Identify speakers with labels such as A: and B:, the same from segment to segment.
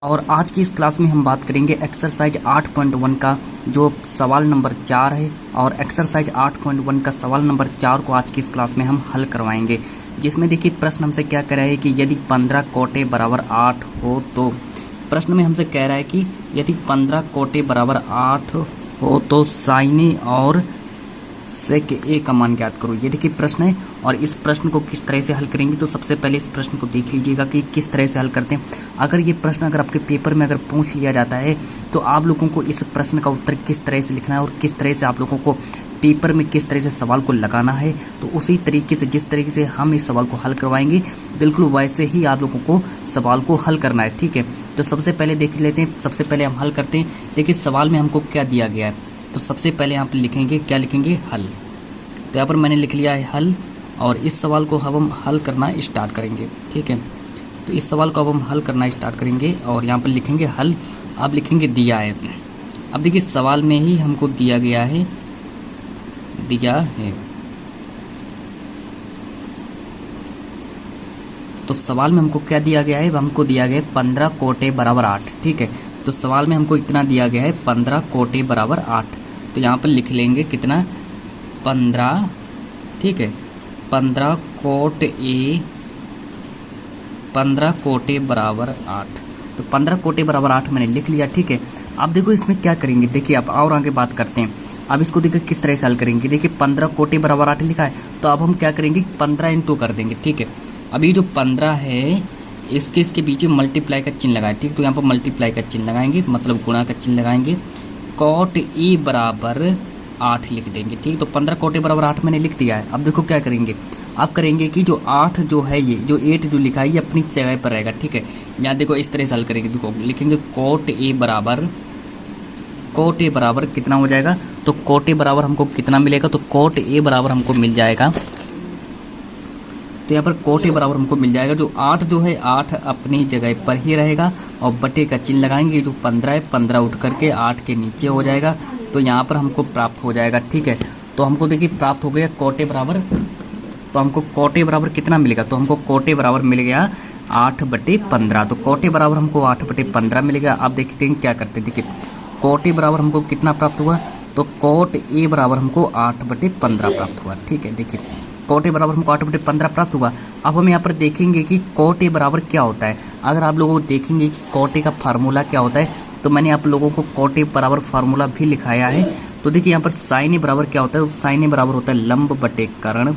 A: और आज की इस क्लास में हम बात करेंगे एक्सरसाइज 8.1 का जो सवाल नंबर 4 है। और एक्सरसाइज 8.1 का सवाल नंबर 4 को आज की इस क्लास में हम हल करवाएंगे, जिसमें देखिए प्रश्न हमसे क्या कह रहा है कि यदि 15 कोटे बराबर 8 हो तो प्रश्न में हमसे कह रहा है कि यदि 15 कोटे बराबर 8 हो तो साइने और सेक ए का मान ज्ञात करो। ये देखिए प्रश्न है और इस प्रश्न को किस तरह से हल करेंगे। तो सबसे पहले इस प्रश्न को देख लीजिएगा कि किस तरह से हल करते हैं। अगर ये प्रश्न अगर आपके पेपर में अगर पूछ लिया जाता है तो आप लोगों को इस प्रश्न का उत्तर किस तरह से लिखना है और किस तरह से आप लोगों को पेपर में किस तरह से सवाल को लगाना है, तो उसी तरीके से जिस तरीके से हम इस सवाल को हल करवाएंगे बिल्कुल वैसे ही आप लोगों को सवाल को हल करना है। ठीक है, तो सबसे पहले देख लेते हैं। सबसे पहले हम हल करते हैं। देखिए सवाल में हमको क्या दिया गया है, तो सबसे पहले यहाँ पर लिखेंगे, क्या लिखेंगे, हल। तो यहाँ पर मैंने लिख लिया है हल और इस सवाल को हम हल करना स्टार्ट करेंगे। ठीक है, तो इस सवाल को अब हम हल करना स्टार्ट करेंगे और यहाँ पर लिखेंगे हल। अब लिखेंगे दिया है। अब देखिए सवाल में ही हमको दिया गया है, दिया है। तो सवाल में हमको क्या दिया गया है, हमको दिया गया है 15 कोटे बराबर 8। ठीक है, तो सवाल में हमको इतना दिया गया है 15 कोटे बराबर 8। तो यहाँ पर लिख लेंगे कितना, 15। ठीक है, 15 कोट ए 15 कोटे बराबर 8। तो 15 कोटे बराबर 8 मैंने लिख लिया। ठीक है, अब देखो इसमें क्या करेंगे, देखिए आप और आगे बात करते हैं। अब इसको देखिए किस तरह से हल करेंगे। देखिए 15 कोटे बराबर 8 लिखा है, तो अब हम क्या करेंगे, 15 इंटू कर देंगे। ठीक है, अभी जो 15 है इसके पीछे मल्टीप्लाई का चिन्ह लगाए। ठीक, तो यहाँ पर मल्टीप्लाई का चिन्ह लगाएंगे, मतलब गुणा का चिन्ह लगाएंगे। कोट ए बराबर 8 लिख देंगे। ठीक, तो 15 कोटे बराबर 8 मैंने लिख दिया है। अब देखो क्या करेंगे, अब करेंगे कि जो 8 जो है, ये जो 8 जो लिखा है ये अपनी जगह पर रहेगा। ठीक है, यहाँ देखो इस तरह से हल करेंगे। देखो लिखेंगे कोट ए बराबर कितना हो जाएगा, तो कोट ए बराबर हमको कितना मिलेगा, तो कोट ए बराबर हमको मिल जाएगा। तो यहाँ पर कोट ए बराबर हमको मिल जाएगा, जो 8 जो है 8 अपनी जगह पर ही रहेगा और बटे का चिन्ह लगाएंगे। जो 15 है 15 उठ करके 8 के नीचे हो जाएगा, तो यहाँ पर हमको प्राप्त हो जाएगा। ठीक है, तो हमको देखिए प्राप्त हो गया कोटे बराबर। तो हमको कोटे बराबर कितना मिलेगा, तो हमको कोटे बराबर मिल गया 8/15। तो कोटे बराबर हमको 8/15 मिल गया। अब देखते हैं क्या करते हैं। देखिए कोटे बराबर हमको कितना प्राप्त हुआ, तो कोट ए बराबर हमको 8/15 प्राप्त हुआ। ठीक है, देखिए कोटे बराबर हमको 8/15 प्राप्त हुआ। अब हम यहाँ पर देखेंगे कि कोटे बराबर क्या होता है। अगर आप लोगों को देखेंगे कि कोटे का फार्मूला क्या होता है, तो मैंने आप लोगों को कोटे बराबर फार्मूला भी लिखाया है। तो देखिए यहाँ पर साइन बराबर क्या होता है, साइन बराबर होता है लंब बटे कर्ण।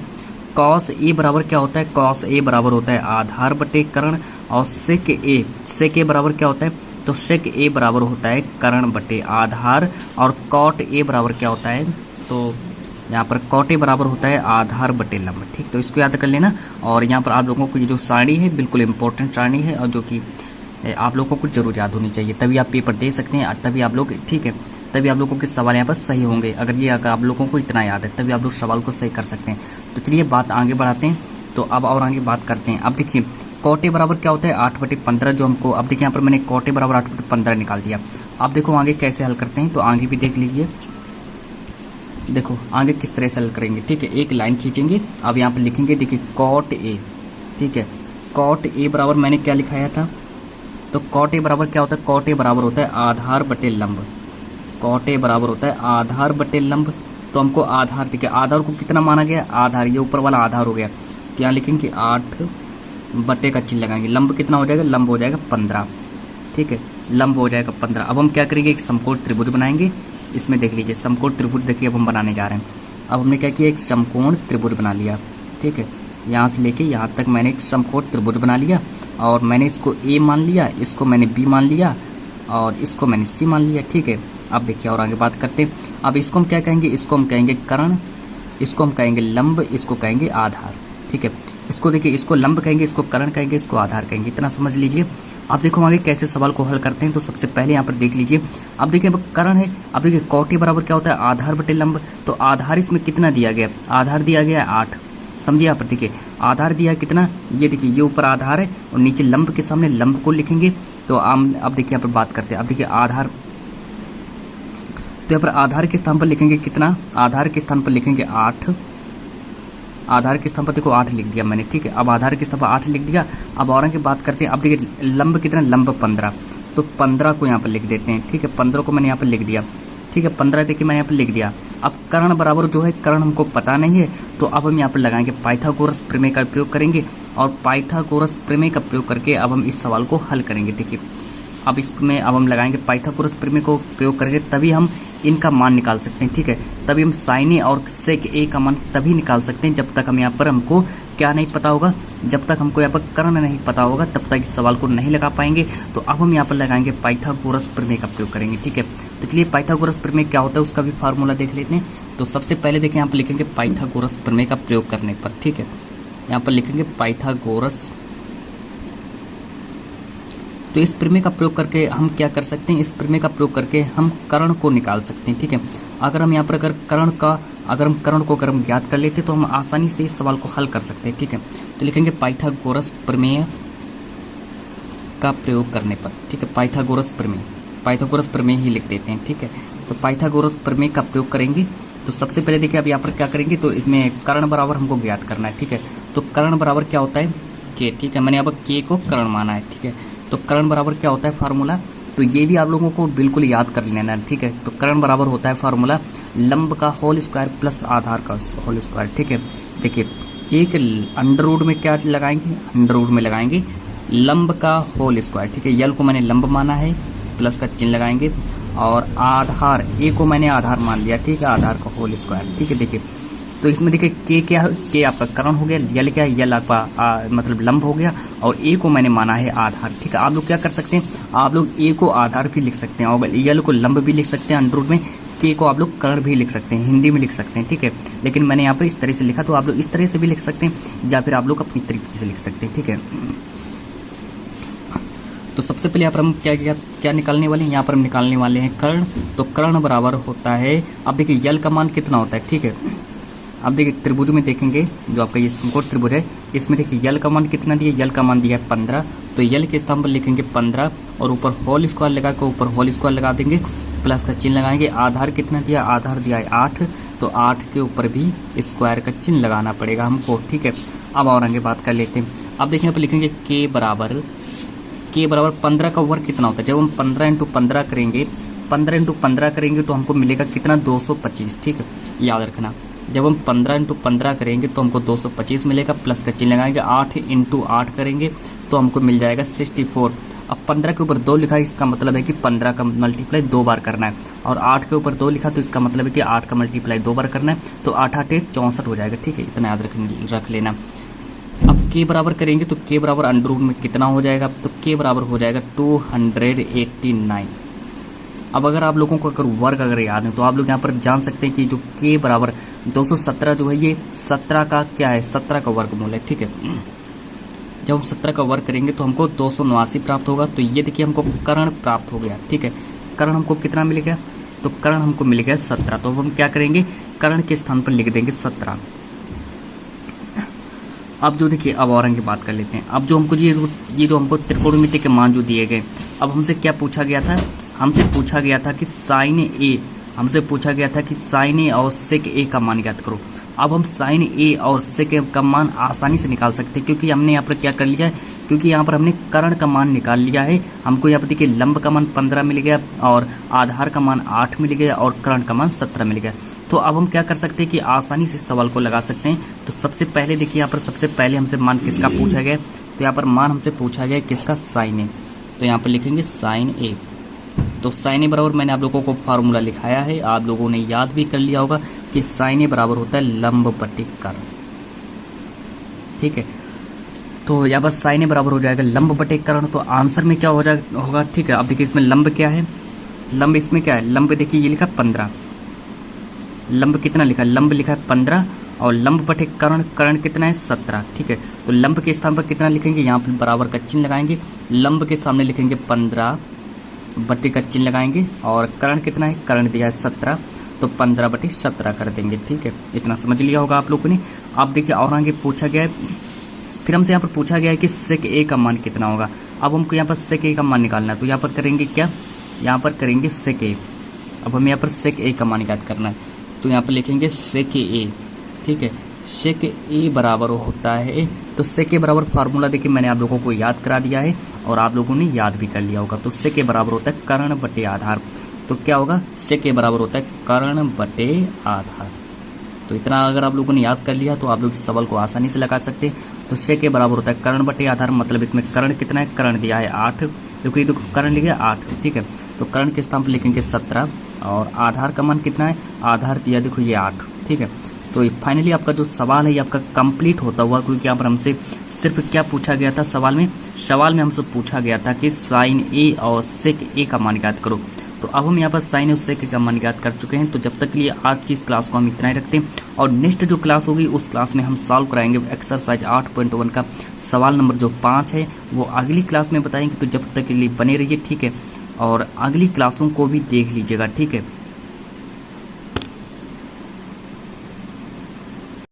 A: कॉस ए बराबर क्या होता है, कॉस ए बराबर होता है आधार बटे कर्ण। और सेक ए बराबर क्या होता है, तो सेक ए बराबर होता है कर्ण बटे आधार। और कॉट ए बराबर क्या होता है, तो यहाँ पर कॉट ए बराबर होता है आधार बटे लंब। ठीक, तो इसको याद कर लेना। और यहाँ पर आप लोगों को ये जो सारणी है बिल्कुल इंपॉर्टेंट सारणी है और जो कि आप लोगों को जरूर याद होनी चाहिए, तभी आप पेपर दे सकते हैं, तभी आप लोग, ठीक है, तभी आप लोगों के सवाल यहाँ पर सही होंगे। अगर आप लोगों को इतना याद है तभी आप लोग सवाल को सही कर सकते हैं। तो चलिए बात आगे बढ़ाते हैं। तो अब और आगे बात करते हैं। अब देखिए कोटे बराबर क्या होता है, 8/15 जो हमको, अब देखिए यहाँ पर मैंने कोटे बराबर 8/15 निकाल दिया। अब देखो आगे कैसे हल करते हैं, तो आगे भी देख लीजिए। देखो आगे किस तरह से हल करेंगे। ठीक है, एक लाइन खींचेंगे। अब यहाँ पर लिखेंगे, देखिए कोट ए। ठीक है, कोट ए बराबर मैंने क्या लिखाया था, तो कोट ए बराबर क्या होता है, कोट ए बराबर होता है आधार बटे लंब। कोट ए बराबर होता है आधार बटे लंब। तो हमको आधार, देखिए आधार को कितना माना गया, आधार, ये ऊपर वाला आधार हो गया। तो यहाँ लिखेंगे 8 बटे का चिन्ह लगाएंगे। लंब कितना हो जाएगा, लंब हो जाएगा 15। ठीक है, लंब हो जाएगा 15। अब हम क्या करेंगे, एक समकोण त्रिभुज बनाएंगे। इसमें देख लीजिए समकोण त्रिभुज, देखिए अब हम बनाने जा रहे हैं। अब हमने क्या किया, एक समकोण त्रिभुज बना लिया। ठीक है, यहाँ से लेके यहाँ तक मैंने एक समकोण त्रिभुज बना लिया और मैंने इसको ए मान लिया, इसको मैंने बी मान लिया और इसको मैंने सी मान लिया। ठीक है, अब देखिए और आगे बात करते हैं। अब इसको हम क्या कहेंगे, इसको हम कहेंगे कर्ण, इसको हम कहेंगे लंब, इसको कहेंगे आधार। ठीक है, इसको देखिए, इसको लंब कहेंगे, इसको कर्ण कहेंगे, इसको आधार कहेंगे। इतना समझ लीजिए। अब देखो आगे कैसे सवाल को हल करते हैं। तो सबसे पहले यहाँ पर देख लीजिए। अब देखिए अब कर्ण है। अब देखिए कोटे बराबर क्या होता है, आधार बटे लंब। तो आधार इसमें कितना दिया गया, आधार दिया गया 8। समझिए यहाँ पर देखिए आधार दिया कितना, ये देखिए ये ऊपर आधार है और नीचे लंब के सामने लंब को लिखेंगे। तो अब देखिए यहाँ पर बात करते हैं। अब देखिए आधार, तो यहाँ पर आधार के स्थान पर लिखेंगे कितना, आधार के स्थान पर लिखेंगे 8। आधार के स्थान पर देखो 8 लिख दिया मैंने। ठीक है, अब आधार के स्थान पर 8 लिख दिया। अब और की बात करते हैं। अब देखिए लंब कितना, लंब 15। तो 15 को यहाँ पर लिख देते हैं। ठीक है, 15 को मैंने यहाँ पर लिख दिया। ठीक है, 15 देखिए मैंने यहाँ पर लिख दिया। अब कर्ण बराबर जो है, कर्ण हमको पता नहीं है, तो अब हम यहाँ पर लगाएंगे पाइथागोरस प्रमेय का प्रयोग करेंगे, और पाइथागोरस प्रमेय का प्रयोग करके अब हम इस सवाल को हल करेंगे। देखिए अब इसमें अब हम लगाएंगे पाइथागोरस प्रमेय को प्रयोग करके, तभी हम इनका मान निकाल सकते हैं। ठीक है, तभी हम साइन ए और सेक ए का मान तभी निकाल सकते हैं जब तक हम यहाँ पर हमको क्या नहीं पता होगा, जब तक हमको यहाँ पर कर्ण नहीं पता होगा तब तक इस सवाल को नहीं लगा पाएंगे। तो अब हम यहाँ पर लगाएंगे पाइथागोरस प्रमेय का प्रयोग करेंगे। ठीक है, तो चलिए पाइथागोरस प्रमेय क्या होता है उसका भी फार्मूला देख लेते हैं। तो सबसे पहले देखिए यहाँ पर लिखेंगे पाइथागोरस प्रमेय का प्रयोग करने पर। ठीक है, यहाँ पर लिखेंगे पाइथागोरस। तो इस प्रमेय का प्रयोग करके हम क्या कर सकते हैं, इस प्रमेय का प्रयोग करके हम कर्ण को निकाल सकते हैं। ठीक है, अगर हम यहाँ पर अगर हम कर्ण को अगर हम ज्ञात कर लेते तो हम आसानी से इस सवाल को हल कर सकते हैं। ठीक है, तो लिखेंगे पाइथागोरस प्रमेय का प्रयोग करने पर। ठीक है, पाइथागोरस प्रमेय ही लिख देते हैं। ठीक है, तो पाइथागोरस प्रमेय का प्रयोग करेंगे। तो सबसे पहले देखिए अब यहाँ पर क्या करेंगे, तो इसमें कर्ण बराबर हमको ज्ञात करना है। ठीक है, तो कर्ण बराबर क्या होता है, के। ठीक है, मैंने यहाँ पर के को कर्ण माना है। ठीक है, तो कर्ण बराबर क्या होता है फार्मूला, तो ये भी आप लोगों को बिल्कुल याद कर लेना है। ठीक है, तो कर्ण बराबर होता है फार्मूला लंब का होल स्क्वायर प्लस आधार का होल स्क्वायर। ठीक है, देखिए एक अंडर रूट में क्या लगाएंगे, अंडर रूट में लगाएंगे लंब का होल स्क्वायर। ठीक है, यल को मैंने लंब माना है, प्लस का चिन्ह लगाएंगे, और आधार ए को मैंने आधार मान लिया। ठीक है, आधार का होल स्क्वायर। ठीक है, देखिए तो इसमें देखिए के क्या है, के आपका कर्ण हो गया, यल क्या है, यल आपका मतलब लंब हो गया, और ए को मैंने माना है आधार। ठीक है, आप लोग क्या कर सकते हैं, आप लोग ए को आधार भी लिख सकते हैं, और यल को लंब भी लिख सकते हैं अंडर रूट में, के को आप लोग कर्ण भी लिख सकते हैं, हिंदी में लिख सकते हैं। ठीक है, लेकिन मैंने यहाँ पर इस तरह से लिखा, तो आप लोग इस तरह से भी लिख सकते हैं, या फिर आप लोग अपनी तरीके से लिख सकते हैं। ठीक है, तो सबसे पहले यहाँ पर हम क्या निकालने वाले हैं, यहाँ पर हम निकालने वाले हैं कर्ण। तो कर्ण बराबर होता है, अब देखिए यल का मान कितना होता है। ठीक है, अब देखिए त्रिभुज में देखेंगे, जो आपका ये समकोण त्रिभुज है, इसमें देखिए यल का मान कितना दिया, यल का मान दिया है 15। तो यल के स्थान पर लिखेंगे 15, और ऊपर होल स्क्वायर लगा के ऊपर होल स्क्वायर लगा देंगे, प्लस का चिन्ह लगाएंगे। आधार कितना दिया, आधार दिया है 8, तो 8 के ऊपर भी स्क्वायर का चिन्ह लगाना पड़ेगा हमको। ठीक है, अब और आगे बात कर लेते हैं। अब देखिए यहाँ पर लिखेंगे के बराबर 15 का वर्ग कितना होता है। जब हम 15 इंटू 15 करेंगे, 15 इंटू 15 करेंगे तो हमको मिलेगा कितना, 225। ठीक है, याद रखना, जब हम 15 इंटू 15 करेंगे तो हमको 225 मिलेगा, प्लस का चिन्ह लगाएंगे। 8 इंटू 8 करेंगे तो हमको मिल जाएगा 64। अब 15 के ऊपर 2 लिखा है, इसका मतलब है कि 15 का मल्टीप्लाई 2 बार करना है, और 8 के ऊपर 2 लिखा तो इसका मतलब है कि 8 का मल्टीप्लाई 2 बार करना है, तो 8 8 64 हो जाएगा। ठीक है, इतना याद रख लेना। अब के बराबर करेंगे तो के बराबर अंडर रूट में कितना हो जाएगा, तो के बराबर हो जाएगा 289। अब अगर आप लोगों को अगर वर्ग अगर याद है तो आप लोग यहाँ पर जान सकते हैं कि जो के बराबर 217 जो है, ये 17 का क्या है, 17 का वर्गमूल है। ठीक है, जब हम 17 का वर्ग करेंगे तो हमको 289 प्राप्त होगा। तो ये देखिए हमको कर्ण प्राप्त हो गया। ठीक है, कर्ण हमको कितना मिल गया, तो कर्ण हमको मिल गया 17। तो हम क्या करेंगे, कर्ण के स्थान पर लिख देंगे 17। अब जो देखिए अब और आगे बात कर लेते हैं। अब जो हमको ये जो हमको त्रिकोणमिति के मान जो दिए गए, अब हमसे क्या पूछा गया था, हमसे पूछा गया था कि साइन ए और सेक ए का मान ज्ञात करो। अब हम साइन ए और सेक ए का मान आसानी से निकाल सकते हैं, क्योंकि हमने यहाँ पर क्या कर लिया है, क्योंकि यहाँ पर हमने कर्ण का मान निकाल लिया है। हमको यहाँ पर देखिए लंब का मान 15 मिल गया, और आधार का मान 8 मिल गया, और कर्ण का मान 17 मिल गया। तो अब हम क्या कर सकते हैं कि आसानी से इस सवाल को लगा सकते हैं। तो सबसे पहले देखिए यहाँ पर सबसे पहले हमसे मान किसका पूछा गया, तो यहाँ पर मान हमसे पूछा गया किसका, साइन ए। तो यहाँ पर लिखेंगे साइन ए। तो साइन ए बराबर मैंने आप लोगों को फार्मूला लिखाया है, आप लोगों ने याद भी कर लिया होगा कि साइन ए बराबर होता है लंब बटे कर्ण। ठीक है, तो यहाँ पर साइन ए बराबर हो जाएगा लंब बटे कर्ण। तो आंसर में क्या होगा। ठीक है, अब देखिए इसमें लंब क्या है, लंब इसमें क्या है, लंब देखिए ये लिखा 15, लंब कितना लिखा है, लंब लिखा है 15, और लंब बटे कर्ण, कर्ण कितना है 17। ठीक है, तो लंब के स्थान पर कितना लिखेंगे, यहाँ पर बराबर का चिन्ह लगाएंगे, लंब के सामने लिखेंगे 15, बटे का चिन्ह लगाएंगे, और कर्ण कितना है, कर्ण दिया है 17, तो 15/17 कर देंगे। ठीक है, इतना समझ लिया होगा आप लोगों ने। अब देखिए और आगे पूछा गया है, फिर हमसे यहाँ पर पूछा गया है कि सेक ए का मान कितना होगा। अब हमको यहाँ पर सेक ए का मान निकालना है, तो यहाँ पर करेंगे क्या, यहाँ पर करेंगे सेक ए। अब हमें यहाँ पर सेक ए का मान याद करना है, तो यहाँ पर लिखेंगे सेक ए। ठीक है, सेक ए बराबर होता है, तो सेक ए बराबर फार्मूला देखिए मैंने आप लोगों को याद करा दिया है और आप लोगों ने याद भी कर लिया होगा। तो सेक ए बराबर होता है कर्ण बटे आधार। तो क्या होगा, सेक ए बराबर होता है कर्ण बटे आधार। तो इतना अगर आप लोगों ने याद कर लिया तो आप लोग इस सवाल को आसानी से लगा सकते हैं। तो सेक ए बराबर होता है कर्ण बटे आधार, मतलब इसमें कर्ण कितना है, कर्ण दिया है 8, क्योंकि देखो कर्ण लिखा है 8, ठीक है। तो कर्ण के स्थान पर लिखेंगे 17 और आधार का मान कितना है, आधार दिया देखो ये 8, ठीक है। तो फाइनली आपका जो सवाल है ये आपका कंप्लीट होता हुआ, क्योंकि यहाँ पर हमसे सिर्फ क्या पूछा गया था सवाल में हमसे पूछा गया था कि साइन ए और सेक ए का मान ज्ञात करो। तो अब हम यहाँ पर साइन और सेक का मान ज्ञात कर चुके हैं। तो जब तक के लिए आज की इस क्लास को हम इतना ही रखते हैं और नेक्स्ट जो क्लास होगी उस क्लास में हम सॉल्व कराएंगे एक्सरसाइज 8.1 का सवाल नंबर जो 5 है वो अगली क्लास में बताएंगे। तो जब तक के लिए बने रहिए, ठीक है, और अगली क्लासों को भी देख लीजिएगा, ठीक है।